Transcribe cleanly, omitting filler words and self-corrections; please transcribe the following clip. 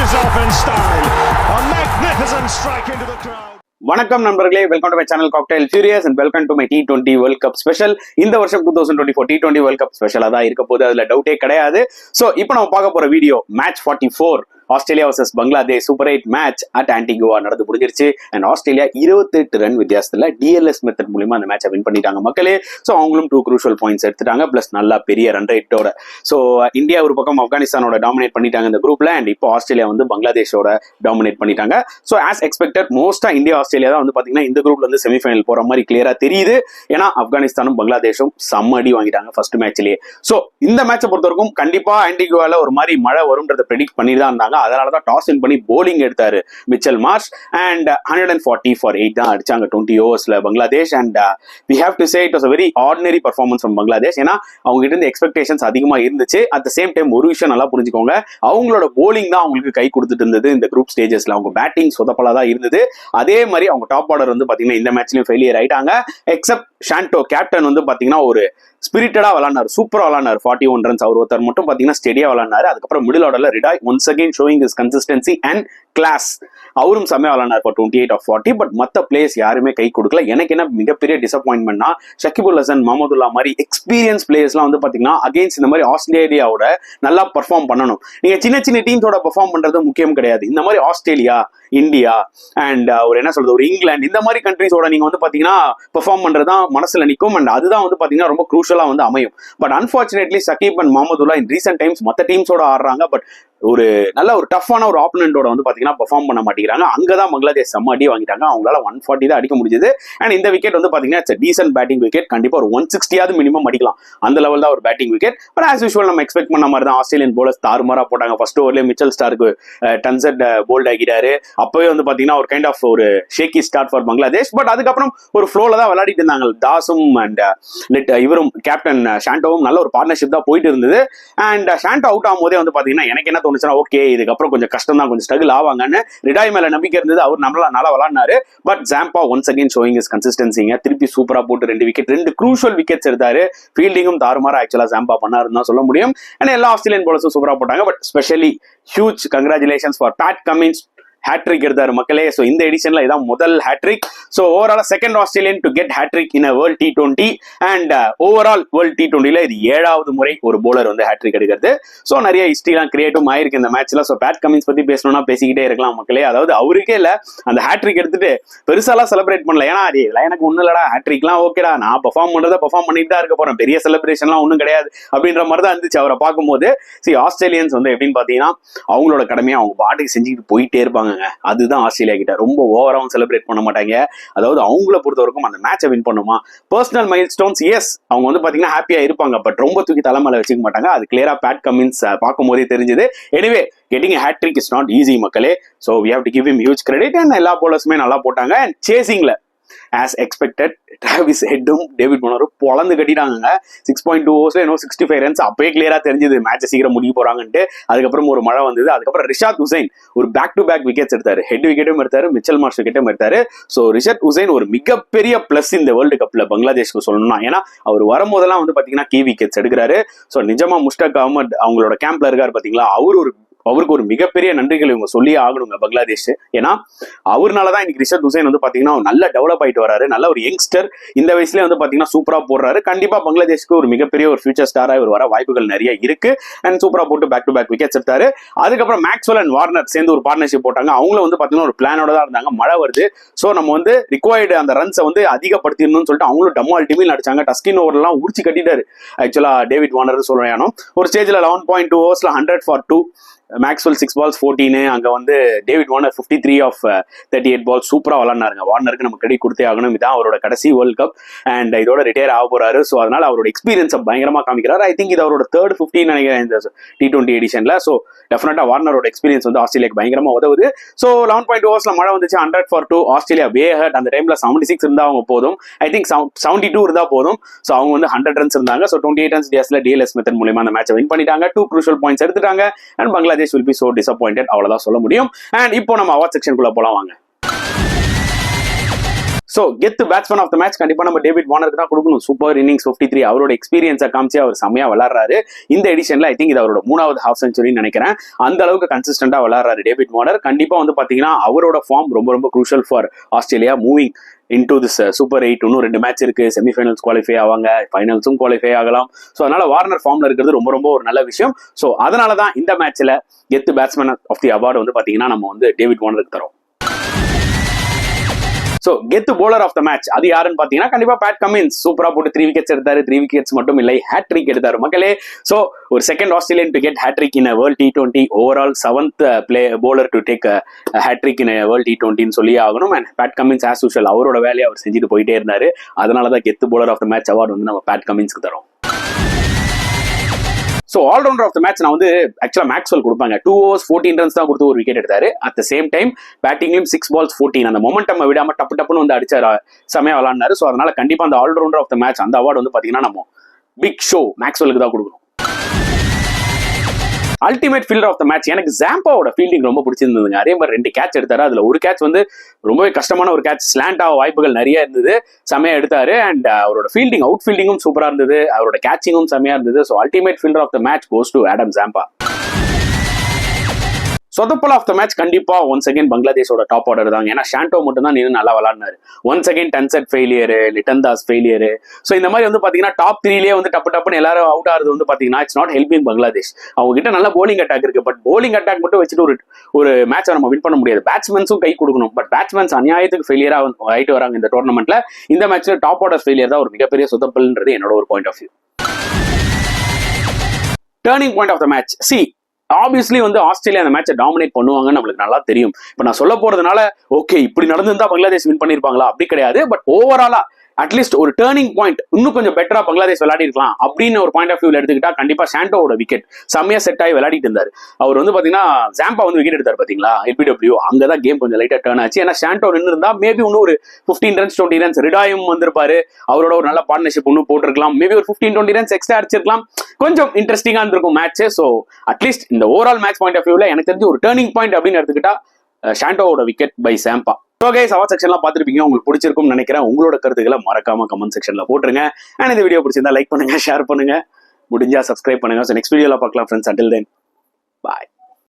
finishes off in style. A magnificent strike into the crowd. வணக்கம் நண்பர்களே, welcome to my channel cocktail furious and welcome to my T20 world cup special. இந்த வருஷம் 2024 T20 world cup ஸ்பெஷலாக தான் இருக்க போகுது, அதுல டவுட்டே கிடையாது. ஸோ இப்போ நம்ம பார்க்க போற video match 44 Australia versus Bangladesh super 8 match at Antigua நடந்து முடிஞ்சிருச்சு. அண்ட் ஆஸ்திரேலியா 28 ரன் வித்தியாசத்துல டிஎல்எஸ் மெத்தட் மூலமா அந்த மேட்சை வின் பண்ணிட்டாங்க மக்களே. ஸோ அவங்களும் 2 குரூஷியல் பாயிண்ட்ஸ் எடுத்துட்டாங்க, பிளஸ் நல்லா பெரிய ரன் ரேட்டோட. ஸோ இந்தியா ஒரு பக்கம் ஆப்கானிஸ்தானோட டாமினேட் பண்ணிட்டாங்க இந்த குரூப்ல, அண்ட் இப்போ ஆஸ்திரேலியா வந்து பங்களாதேஷோட டாமினேட் பண்ணிட்டாங்க. ஸோ ஆஸ் எக்ஸ்பெக்டட் மோஸ்டா இந்தியா ஆஸ்திரேலியா தான் வந்து பாத்தீங்கன்னா இந்த குரூப்ல வந்து செமிஃபைனல் போற மாதிரி கிளியரா தெரியுது. ஏன்னா ஆப்கானிஸ்தானும் பங்களாதேஷும் செம்ம அடி வாங்கிட்டாங்க ஃபர்ஸ்ட் மேட்ச்லயே. ஸோ இந்த மேட்சை பொறுத்தவரைக்கும் கண்டிப்பா ஆன்டிகுவால ஒரு மாதிரி மழை வரும்ன்றதை ப்ரெடிக்ட் பண்ணி தான் இருந்தாங்க. அதனால தான் டாஸ் பண்ணி போலிங் எடுத்தாரு மிச்சல் மார்ஷ் அண்ட் 140 for 8 தான் அடிச்சாங்க 20 ஓவர்ஸ்ல Bangladesh. And we have to say it was a very ordinary performance from Bangladesh. ஏன்னா அவங்க கிட்ட இருந்து எக்ஸ்பெக்டேஷன்ஸ் அதிகமா இருந்துச்சு. அட் த சேம் டைம் ஒரு விஷயம் நல்லா புரிஞ்சுக்கோங்க, அவங்களோட போலிங் தான் அவங்களுக்கு கை கொடுத்துட்டு இருந்தது இந்த குரூப் ஸ்டேஜஸ்ல. அவங்க பேட்டிங் சொதப்பலா தான் இருந்தது. அதே மாதிரி அவங்க டாப் ஆர்டர் வந்து பாத்தீங்கன்னா இந்த மேட்ச்லயும் ஃபெயிலியர் ஆயிட்டாங்க. எக்ஸப்ட் ஷாண்டோ கேப்டன் வந்து பாத்தீங்கன்னா ஒரு ஸ்பிரிட்டடா விளாண்டாரு, சூப்பரா விளாண்டாரு. 41 ரன்ஸ் அவர் ஒருத்தர் மட்டும் பாத்தீங்கன்னா ஸ்டெடியா விளாண்டாரு. அதுக்கப்புறம் மிடில் ஆர்டர்ல Hridoy once again showing his consistency and class, அவரும் செம்மையா விளாண்டார் ஃபார் 28 of 40. பட் மத்த பிளேயர்ஸ் யாருமே கை கொடுக்கல. எனக்கு என்ன மிகப்பெரிய டிசப்பாயின்மெண்ட்னா ஷகிபுல் ஹசன், மஹமதுல்லா மாதிரி எக்ஸ்பீரியன்ஸ் பிளேயர்ஸ்லாம் வந்து பாத்தீங்கன்னா அகைன்ஸ்ட் இந்த மாதிரி ஆஸ்திரேலியாவோட நல்லா பெர்ஃபார்ம் பண்ணணும். நீங்க சின்ன சின்ன டீம்ஸோட பெர்ஃபார்ம் பண்றது முக்கியம் கிடையாது. இந்த மாதிரி ஆஸ்திரேலியா, இந்தியா அண்ட் ஒரு என்ன சொல்றது ஒரு இங்கிலாந்து இந்த மாதிரி கண்ட்ரிஸோட நீங்க வந்து பாத்தீங்கன்னா பெர்ஃபார்ம் பண்றதுதான் மனசுல நிற்கும். அண்ட் அதுதான் வந்து பாத்தீங்கன்னா ரொம்ப குரூஷலா வந்து அமையும். But unfortunately Shakib and Mahmudullah in recent times மத்த டீம்ஸோட ஆடுறாங்க, பட் ஒரு நல்ல ஒரு டஃப்பான ஒரு ஆப்பனண்டோட வந்து பாத்தீங்கன்னா பெர்ஃபார்ம் பண்ண மாட்டேங்கிறாங்க. அங்கதான் பங்களாதேஷ் செம்ம அடி வாங்கிட்டாங்க. அவங்களால 140 தான் அடிக்க முடிஞ்சது. அண்ட் இந்த விக்கெட் வந்து பாத்தீங்கன்னா இட்ஸ் டீசன்ட் பேட்டிங் விக்கெட். கண்டிப்பா ஒரு 160 மினிமம் அடிக்கலாம், அந்த லெவல் தான் ஒரு batting wicket. But as usual நம்ம எக்ஸ்பெக்ட் பண்ண மாதிரி தான் ஆஸ்திரேலியன் போலர்ஸ் தாறுமாறா போட்டாங்க. ஃபர்ஸ்ட் ஓவர்லேயே மிச்சல் ஸ்டார்க்கு டன்செட் போல்ட் ஆகிட்டாரு. அப்பவே வந்து பாத்தீங்கன்னா ஒரு கைண்ட் ஆஃப் ஒரு shaky start for Bangladesh. But அதுக்கப்புறம் ஒரு ஃப்ளோல தான் விளையாடிட்டு இருந்தாங்க. தாஸும் அண்ட் இவரும் கேப்டன் ஷாண்டோவும் நல்ல ஒரு பார்ட்னர்ஷிப் தான் போயிட்டு இருந்தது. அண்ட் ஷாண்டோ அவுட் ஆகும் போதே வந்து பாத்தீங்கன்னா எனக்கு என்ன தோணுச்சுன்னா, ஓகே இதுக்கப்புறம் கொஞ்சம் கஷ்டம் தான், கொஞ்சம் ஸ்ட்ரகிள் ஆவாங்கன்னு ரிடாய் மேல நம்பிக்கை இருந்தது. அவர் நல்லா விளாடினாரு. But Zampa once again showing his கன்சிஸ்டன்சிங்க, திருப்பி சூப்பரா போட்டு 2 விக்கெட் 2 க்ரூஷியல் விக்கெட்ஸ் எடுத்தாரு. ஃபீல்டிங்கும் தாறுமாறா ஆக்சுவலா ஜாம்பா பண்ணாருன்னு தான் சொல்ல முடியும். அண்ட் எல்லா ஆஸ்திரேலியன் போலர்ஸும் சூப்பரா போட்டாங்க. But specially huge congratulations for Pat Cummins, hattrick எடுத்தாரு மக்களே. ஸோ இந்த எடிஷன்ல இதான் முதல் hattrick. So overall second Australian to get hattrick in world T20 and overall world T20ல இது 7வது முறை ஒரு போலர் வந்து ஹேட்ரிக் எடுக்கிறது. ஸோ நிறைய ஹிஸ்ட்ரிலாம் கிரியேட்டும் ஆயிருக்கு இந்த மேட்ச்ல. ஸோ பேட் கமின்ஸ் பத்தி பேசணும்னா பேசிக்கிட்டே இருக்கலாம் மக்களே. அதாவது அவருக்கே இல்ல அந்த ஹேட்ரிக் எடுத்துட்டு பெருசாலாம் செலிப்ரேட் பண்ணல. ஏன்னா அது எனக்கு ஒன்றும் இல்லடா, ஹேட்ரிக்லாம் ஓகேடா, நான் பெர்ஃபார்ம் பண்றதை பெர்ஃபார்ம் பண்ணிட்டு தான் இருக்க போறேன், பெரிய செலிப்ரேஷன்லாம் ஒன்றும் கிடையாது அப்படின்ற மாதிரி தான் இருந்துச்சு அவரை பார்க்கும்போது. சரி, ஆஸ்திரேலியன்ஸ் வந்து எப்படின்னு பாத்தீங்கன்னா அவங்களோட கடமையை அவங்க பாட்டுக்கு செஞ்சுக்கிட்டு போயிட்டே இருப்பாங்க. அதுதான் ஆஸ்திரேலியா கிட்ட ரொம்ப ஓவராவும் செலிப்ரேட் பண்ண மாட்டாங்க. அதாவது அவங்கள பொறுத்த வரைக்கும் அந்த மேட்சை வின் பண்ணுமா, பர்சனல் மைல் ஸ்டோன்ஸ் எஸ் அவங்க வந்து பாத்தீங்கன்னா ஹாப்பியா இருப்பாங்க, பட் ரொம்ப தூக்கி தலைமையில வச்சுக்க மாட்டாங்க. அது கிளியரா பேட் கமின்ஸ் பார்க்கும் போதே தெரிஞ்சது. Anyway getting hattrick is not easy மக்களே. So we have to give him huge credit. And எல்லா போலர்ஸுமே நல்லா போட்டாங்க. அண்ட் சேசிங்ல as expected டிராவிஸ் ஹெட்டும் டேவிட் வார்னரும் பொளந்து கட்டிட்டாங்க. 6.2 ஓவர்ஸ்ல 65 ரன்ஸ். அப்பவே கிளியரா தெரிஞ்சது மேட்சை சீக்கிரம் முடிக்க போறாங்கன்ட்டு. அதுக்கப்புறம் ஒரு மழை வந்தது. அதுக்கப்புறம் ரிஷாத் ஹுசைன் ஒரு பேக் டு பேக் விக்கெட்ஸ் எடுத்தாரு. ஹெட் விக்கெட்டும் எடுத்தாரு, மிச்சல் மார்ஷ் விக்கெட்டும் எடுத்தாரு. ஸோ ரிஷாத் ஹுசைன் ஒரு மிகப்பெரிய பிளஸ் இந்த வேர்ல்டு கப்ல பங்களாதேஷ்க்கு சொல்லணும்னா. ஏன்னா அவர் வரும்போதெல்லாம் வந்து பாத்தீங்கன்னா கீ விக்கெட்ஸ் எடுக்கிறாரு. ஸோ நிஜமா முஷ்டாக் அகமது அவங்களோட கேம்ப்ல இருக்காரு பாத்தீங்களா, அவருக்கு ஒரு மிகப்பெரிய நன்றிகள் இவங்க சொல்லியே ஆகணுங்க பங்களாதேஷ். ஏன்னா அவர்னாலதான் இன்னைக்கு ரிஷாத் ஹுசைன் வந்து பாத்தீங்கன்னா நல்ல டெவலப் ஆயிட்டு வராரு. நல்ல ஒரு யங்ஸ்டர், இந்த வயசுல வந்து பாத்தீங்கன்னா சூப்பரா போடுறாரு. கண்டிப்பா பங்களாதேஷ்க்கு ஒரு மிகப்பெரிய ஒரு ஃபியூச்சர் ஸ்டாரா இவர் வர வாய்ப்புகள் நிறைய இருக்கு. அண்ட் சூப்பரா போட்டு பேக் டு பேக் விக்கெட்ஸ் எடுத்தாரு. அதுக்கப்புறம் மேக்ஸ்வெல் அண்ட் வார்னர் சேர்ந்து ஒரு பார்ட்னர்ஷிப் போட்டாங்க. அவங்களும் வந்து பாத்தீங்கன்னா ஒரு பிளானோட தான் இருந்தாங்க. மழை வருது, சோ நம்ம வந்து ரிக்வயர்டு அந்த ரன்ஸை வந்து அதிகப்படுத்திடணும்னு சொல்லிட்டு அவங்களும் டம்மால் டீமில் அடிச்சாங்க. டஸ்கின் ஓவர்லாம் உரிச்சு கட்டிட்டாரு ஆக்சுவலா டேவிட் வார்னர் சொல்லணும். ஒரு ஸ்டேஜ்ல 11.2 ஓவர்ஸ்ல 100 for 2, மேக்ஸ்வெல் 6 balls 14, அங்க வந்து டேவிட் வார்னர் 53 of 38 balls சூப்பரா விளாட்னாருங்க. வார்னருக்கு நம்ம கிரெடிட் கொடுத்தே ஆகணும். இதான் அவரோட கடைசி வேர்ல்ட் கப் அண்ட் இதோட ரிட்டையர் ஆக போறாரு. ஸோ அதனால அவரோட எக்ஸ்பீரியன்ஸை பயங்கரமா காமிக்கிறாரு. ஐ திங்க் இது அவரோட 3rd 50 நினைக்கிறேன் இந்த T20 எடிஷன்ல. ஸோ டெஃபினட்டா வார்னரோட எக்ஸ்பீரியன்ஸ் வந்து ஆஸ்திரேலியாக்கு பயங்கரமா உதவுது. ஸோ 11.2 ஓவர்ஸ்ல மழை வந்துச்சு. 100 for 2 ஆஸ்திரேலியா வே ஹெட். அந்த டைம்ல 76 இருந்தா அவங்க போதும். ஐ திங்க் 72 இருந்தா போதும். ஸோ அவங்க வந்து 100 ரன்ஸ் இருந்தாங்க. ஸோ 28 runs டிஎஸ்ல டிஎல்எஸ் மெத்தட் மூலமா அந்த மேட்சை வின் பண்ணிட்டாங்க. 2 crucial points எடுத்துட்டாங்க. And Bangladesh will be so disappointed. அவ்வளவுதான் சொல்ல முடியும். அண்ட் இப்போ நம்ம அவார்ட் செக்ஷனுக்குள்ள போலாம் வாங்க. ஸோ கெத்து பேட்ஸ்மேன் ஆஃப் த மேட்ச் கண்டிப்பா நம்ம டேவிட் வார்னருக்கு தான் கொடுக்கணும். சூப்பர் இன்னிங்ஸ் 53 அவரோட எக்ஸ்பீரியன்ஸை காமிச்சு அவர் செம்மையா விளாடுறாரு. இந்த எடிஷன்ல ஐ திங்க் இது அவரோட 3வது ஹாஃப் செஞ்சுரின்னு நினைக்கிறேன். அந்த அளவுக்கு கன்சிஸ்டன்டா விளாடுறாரு டேவிட் வார்னர். கண்டிப்பா வந்து பாத்தீங்கன்னா அவரோட ஃபார்ம் ரொம்ப ரொம்ப crucial for Australia moving into this super 8. இன்னும் 2 மேட்ச் இருக்கு. செமிஃபைனல்ஸ் குவாலிஃபை ஆவாங்க, ஃபைனல்ஸும் குவாலிஃபை ஆகலாம். ஸோ அதனால வார்னர் ஃபார்ம்ல இருக்கிறது ரொம்ப ரொம்ப ஒரு நல்ல விஷயம். ஸோ அதனாலதான் இந்த மேட்ச்ல கெத்து பேட்ஸ்மேன் ஆஃப் தி அவார்டு வந்து பாத்தீங்கன்னா நம்ம வந்து டேவிட் வார்னருக்கு தரோம். ஸோ கெத்து bowler ஆஃப் த மேட்ச் அது யாருன்னு பாத்தீங்கன்னா கண்டிப்பா பேட் கமின்ஸ் சூப்பரா போட்டு 3 விக்கெட்ஸ் எடுத்தாரு. 3 விக்கெட்ஸ் மட்டும் இல்லை, ஹேட்ரிக் எடுத்தாரு மக்களே. ஸோ ஒரு second Australian to get hattrick in world T20 overall 7th bowler to take hattrick in world T20 சொல்லி ஆகணும். And Pat Cummins as usual அவரோட வேலையை அவர் செஞ்சுட்டு போயிட்டே இருந்தாரு. அதனாலதான் கெத்து bowler of the match award வந்து நம்ம பேட் கமின்ஸ்க்கு தரோம். So allrounder of the match நான் வந்து ஆக்சுவலா மேக்ஸ்வெல் கொடுப்பாங்க. 2 overs 14 runs தான் கொடுத்து ஒரு விக்கெட் எடுத்தாரு. அட் த சேம் டைம் பேட்டிங்லயும் 6 balls 14 அந்த மொமெண்டம் விடாம டப்புன்னு வந்து அடிச்சாரு, செமையா விளாண்டாரு. ஸோ அதனால கண்டிப்பா அந்த ஆல்ரவுண்டர் ஆஃப் த மேட்ச் அந்த அவார்டு வந்து பாத்தீங்கன்னா நம்ம பிக் ஷோ மேக்ஸ்வெலுக்கு தான் கொடுக்கணும். Ultimate fielder of the match எனக்கு ஜாம்பாவோட ஃபீல்டிங் ரொம்ப பிடிச்சிருந்ததுங்க. அதே மாதிரி 2 கேட்ச் எடுத்தாரு. அதுல ஒரு கேட்ச் வந்து ரொம்பவே கஷ்டமான ஒரு கேட்ச், ஸ்லாண்ட் ஆக வாய்ப்புகள் நிறைய இருந்தது, செமையா எடுத்தாரு. அண்ட் அவரோட ஃபீல்டிங் அவுட் ஃபீல்டிங்கும் சூப்பரா இருந்தது, அவரோட கேட்சிங்கும் செமையா இருந்தது. So ultimate fielder of the match goes to Adam Zampa. சொதப்பல் ஆஃப் த மேட்ச் கண்டிப்பா ஒன்ஸ் அகைன் பங்களாதேஷோட டாப் ஆர்டர் தான். ஏன்னா ஷாண்டோ மட்டும் தான் நின்று நல்லா விளாடினாரு. Once again Tanzid failure, Litton Das failure. So இந்த மாதிரி வந்து பாத்தீங்கன்னா டாப் 3லயே வந்து டப்புன்னு எல்லாரும் அவுட் ஆகிறது வந்து பாத்தீங்கன்னா இட்ஸ் நாட் ஹெல்பிங் பங்களாதேஷ். அவங்க கிட்ட நல்ல போலிங் அட்டாக் இருக்கு, பட் போலிங் அட்டாக் மட்டும் வச்சுட்டு ஒரு மேட்சை நம்ம வின் பண்ண முடியாது. பேட்ஸ்மேன்ஸும் கை கொடுக்கணும், பட் பேட்ஸ்மேன்ஸ் அநியாயத்துக்கு ஃபெயிலியரா ஆயிட்டு வராங்க இந்த டோர்னமெண்ட்ல. இந்த மேட்ச்ல டாப் ஆர்டர் ஃபெயிலியர் தான் ஒரு மிகப்பெரிய சொதப்பல்ன்றது என்னோட ஒரு point of view. Turning point of the match obviously வந்து ஆஸ்திரேலியா அந்த மேட்சை டாமினேட் பண்ணுவாங்கன்னு நம்மளுக்கு நல்லா தெரியும். இப்போ நான் சொல்ல போறதுனால ஓகே இப்படி நடந்திருந்தா பங்களாதேஷ் வின் பண்ணிருப்பாங்களா அப்படி கிடையாது. பட் ஓவராலா அட்லீஸ்ட் ஒரு டர்னிங் பாயிண்ட் இன்னும் கொஞ்சம் பெட்டரா பங்களாதேஷ் விளையாடி இருக்கலாம் அப்படின்னு ஒரு பாயிண்ட் ஆஃப் வியூல எடுத்துக்கிட்டா கண்டிப்பா ஷாண்டோவோட விக்கெட் செம்மையா செட் ஆகி விளையாடிட்டு இருந்தாரு. அவர் வந்து பாத்தீங்கன்னா ஜாம்பா வந்து விக்கெட் எடுத்தாரு பாத்தீங்களா LBW, அங்கதான் கேம் கொஞ்சம் லைட்டா டர்ன் ஆச்சு. ஏன்னா ஷாண்டோ நின்று இருந்தா மேபி இன்னும் ஒரு 15 runs 20 runs ரிடாயும் வந்திருப்பாரு. அவரோட ஒரு நல்ல பார்ட்னர்ஷிப் ஒன்னும் போட்டிருக்கலாம். மேபி ஒரு 15-20 runs எக்ஸ்ட்ரா அடிச்சிருக்கலாம். கொஞ்சம் இன்ட்ரெஸ்டிங்கா இருந்திருக்கும் மேட்ச். ஸோ அட்லீஸ்ட் இந்த ஓவரால் மேட்ச் பாயிண்ட் ஆஃப் வியூல எனக்கு தெரிஞ்சு ஒரு டர்னிங் பாயிண்ட் அப்படின்னு எடுத்துக்கிட்டா ஷாண்டோவோட wicket by Zampa. So guys award செக்ஷன்லாம் பார்த்துருப்பீங்க, உங்களுக்கு பிடிச்சிருக்கும்னு நினைக்கிறேன். உங்களோட கருத்துக்களை மறக்காம கமெண்ட் செக்ஷன்ல போட்டுருங்க. அண்ட் இந்த வீடியோ பிடிச்சிருந்தா லைக் பண்ணுங்க, ஷேர் பண்ணுங்க, முடிஞ்சா சப்ஸ்கிரைப் பண்ணுங்க. ஸோ நெக்ஸ்ட் வீடியோல பார்க்கலாம் ஃப்ரெண்ட்ஸ். அண்டில் தென் பாய்.